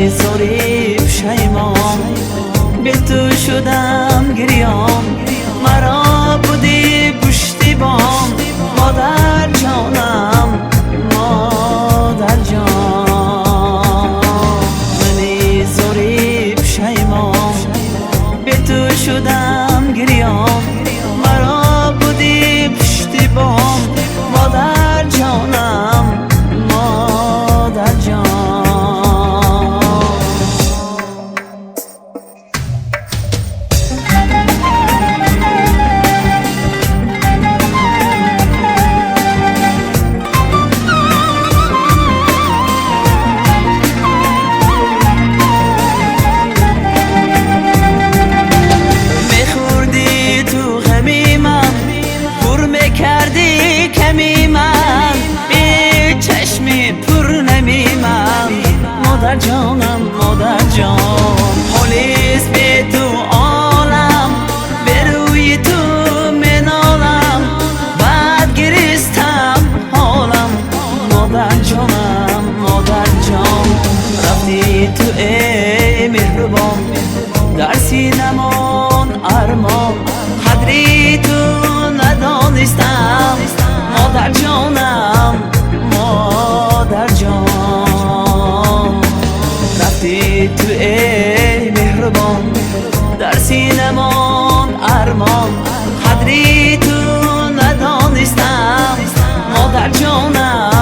زاری پشیمان، به تو شدم گریان، مرا بودی پشتیبان. مادر جانم مادر جان، منی زاری پشیمان، به تو شدم گریان، مرا بودی پشتیبان. مادر جانم مادر جان. میخوردی تو غمی من، پر میکردی کمی من، به چشمی پر نمی من. مادر جانم مادر جان، حالیست به تو عالم، به روی تو منالم، بعد گریستم حالم. مادر جانم مادر جان، رفتی تو ای مهربان، در سینمان ارمان، قدری تو ندانستم. مادر جانم مادر جان، رفتی تو ای مهربان، در سینمان ارمان، قدری تو ندانستم. مادر جانم